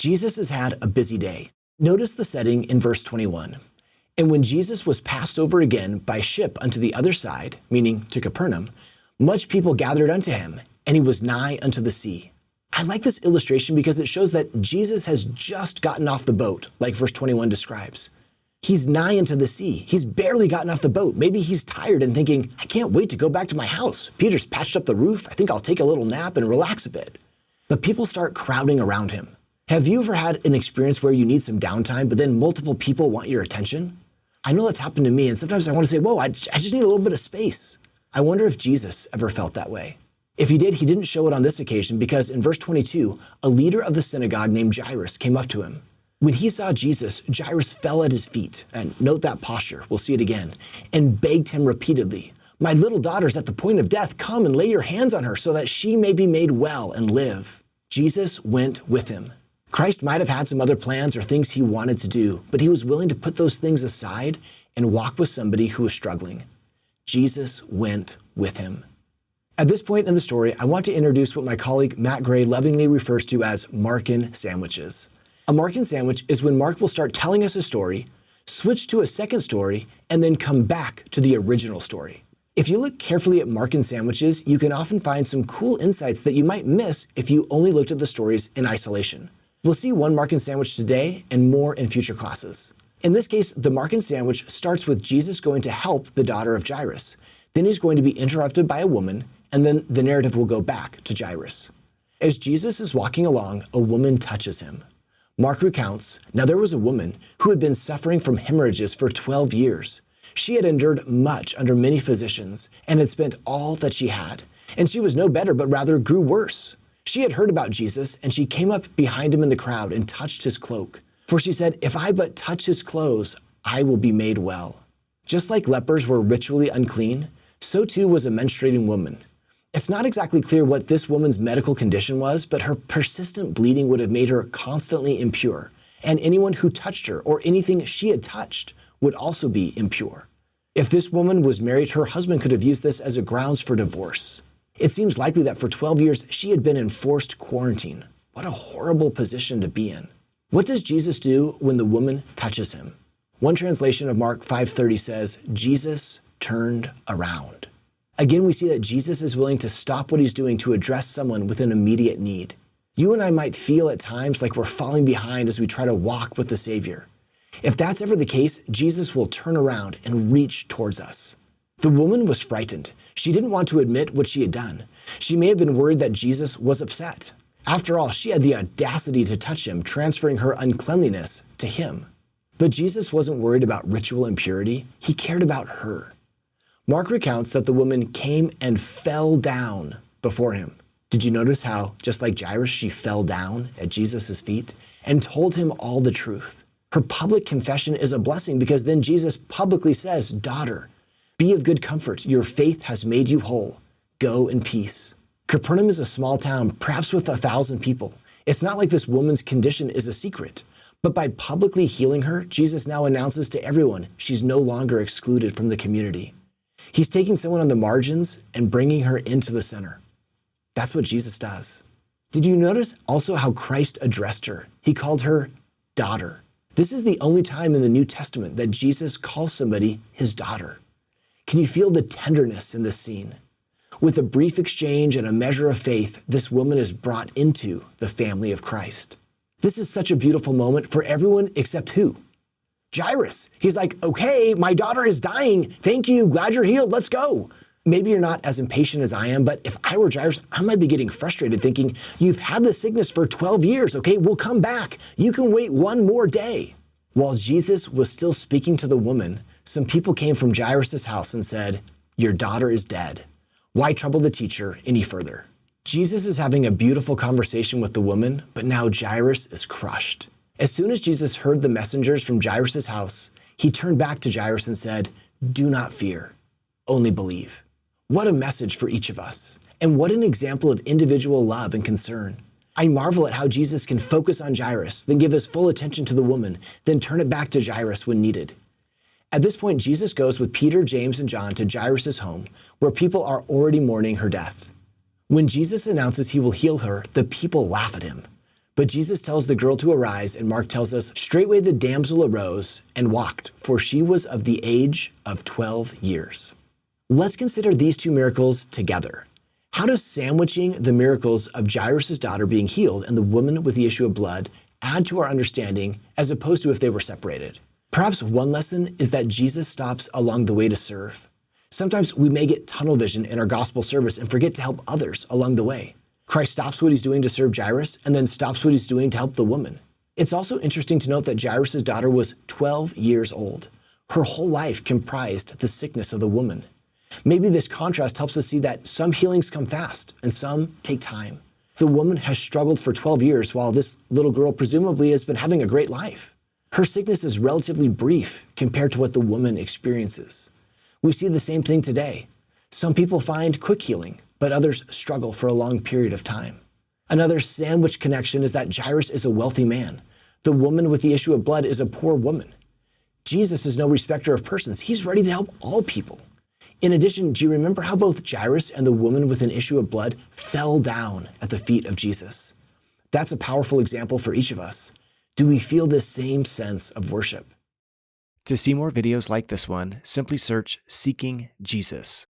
Jesus has had a busy day. Notice the setting in verse 21. And when Jesus was passed over again by ship unto the other side, meaning to Capernaum, much people gathered unto him, and he was nigh unto the sea. I like this illustration because it shows that Jesus has just gotten off the boat, like verse 21 describes. He's nigh unto the sea. He's barely gotten off the boat. Maybe he's tired and thinking, I can't wait to go back to my house. Peter's patched up the roof. I think I'll take a little nap and relax a bit. But people start crowding around him. Have you ever had an experience where you need some downtime, but then multiple people want your attention? I know that's happened to me, and sometimes I want to say, whoa, I just need a little bit of space. I wonder if Jesus ever felt that way. If he did, he didn't show it on this occasion because in verse 22, a leader of the synagogue named Jairus came up to him. When he saw Jesus, Jairus fell at his feet, and note that posture, we'll see it again, and begged him repeatedly, my little daughter's at the point of death, come and lay your hands on her so that she may be made well and live. Jesus went with him. Christ might have had some other plans or things he wanted to do, but he was willing to put those things aside and walk with somebody who was struggling. Jesus went with him. At this point in the story, I want to introduce what my colleague Matt Gray lovingly refers to as Markan sandwiches. A Markan sandwich is when Mark will start telling us a story, switch to a second story, and then come back to the original story. If you look carefully at Markan sandwiches, you can often find some cool insights that you might miss if you only looked at the stories in isolation. We'll see one Markan sandwich today and more in future classes. In this case, the Markan sandwich starts with Jesus going to help the daughter of Jairus. Then he's going to be interrupted by a woman, and then the narrative will go back to Jairus. As Jesus is walking along, a woman touches him. Mark recounts, now there was a woman who had been suffering from hemorrhages for 12 years. She had endured much under many physicians and had spent all that she had, and she was no better, but rather grew worse. She had heard about Jesus, and she came up behind him in the crowd and touched his cloak. For she said, if I but touch his clothes, I will be made well. Just like lepers were ritually unclean, so too was a menstruating woman. It's not exactly clear what this woman's medical condition was, but her persistent bleeding would have made her constantly impure, and anyone who touched her or anything she had touched would also be impure. If this woman was married, her husband could have used this as a grounds for divorce. It seems likely that for 12 years, she had been in forced quarantine. What a horrible position to be in. What does Jesus do when the woman touches him? One translation of Mark 5:30 says, Jesus turned around. Again, we see that Jesus is willing to stop what he's doing to address someone with an immediate need. You and I might feel at times like we're falling behind as we try to walk with the Savior. If that's ever the case, Jesus will turn around and reach towards us. The woman was frightened. She didn't want to admit what she had done. She may have been worried that Jesus was upset. After all, she had the audacity to touch him, transferring her uncleanliness to him. But Jesus wasn't worried about ritual impurity. He cared about her. Mark recounts that the woman came and fell down before him. Did you notice how, just like Jairus, she fell down at Jesus' feet and told him all the truth? Her public confession is a blessing because then Jesus publicly says, daughter, be of good comfort. Your faith has made you whole. Go in peace. Capernaum is a small town, perhaps with 1,000 people. It's not like this woman's condition is a secret. But by publicly healing her, Jesus now announces to everyone she's no longer excluded from the community. He's taking someone on the margins and bringing her into the center. That's what Jesus does. Did you notice also how Christ addressed her? He called her daughter. This is the only time in the New Testament that Jesus calls somebody his daughter. Can you feel the tenderness in this scene? With a brief exchange and a measure of faith, this woman is brought into the family of Christ. This is such a beautiful moment for everyone except who? Jairus. He's like, okay, my daughter is dying. Thank you. Glad you're healed. Let's go. Maybe you're not as impatient as I am, but if I were Jairus, I might be getting frustrated thinking, you've had the sickness for 12 years, okay? We'll come back. You can wait one more day. While Jesus was still speaking to the woman, some people came from Jairus' house and said, your daughter is dead. Why trouble the teacher any further? Jesus is having a beautiful conversation with the woman, but now Jairus is crushed. As soon as Jesus heard the messengers from Jairus' house, he turned back to Jairus and said, do not fear, only believe. What a message for each of us, and what an example of individual love and concern. I marvel at how Jesus can focus on Jairus, then give his full attention to the woman, then turn it back to Jairus when needed. At this point, Jesus goes with Peter, James, and John to Jairus' home, where people are already mourning her death. When Jesus announces he will heal her, the people laugh at him. But Jesus tells the girl to arise, and Mark tells us, straightway the damsel arose and walked, for she was of the age of 12 years. Let's consider these two miracles together. How does sandwiching the miracles of Jairus' daughter being healed and the woman with the issue of blood add to our understanding as opposed to if they were separated? Perhaps one lesson is that Jesus stops along the way to serve. Sometimes we may get tunnel vision in our gospel service and forget to help others along the way. Christ stops what he's doing to serve Jairus and then stops what he's doing to help the woman. It's also interesting to note that Jairus' daughter was 12 years old. Her whole life comprised the sickness of the woman. Maybe this contrast helps us see that some healings come fast and some take time. The woman has struggled for 12 years while this little girl presumably has been having a great life. Her sickness is relatively brief compared to what the woman experiences. We see the same thing today. Some people find quick healing, but others struggle for a long period of time. Another sandwich connection is that Jairus is a wealthy man. The woman with the issue of blood is a poor woman. Jesus is no respecter of persons. He's ready to help all people. In addition, do you remember how both Jairus and the woman with an issue of blood fell down at the feet of Jesus? That's a powerful example for each of us. Do we feel this same sense of worship? To see more videos like this one, simply search Seeking Jesus.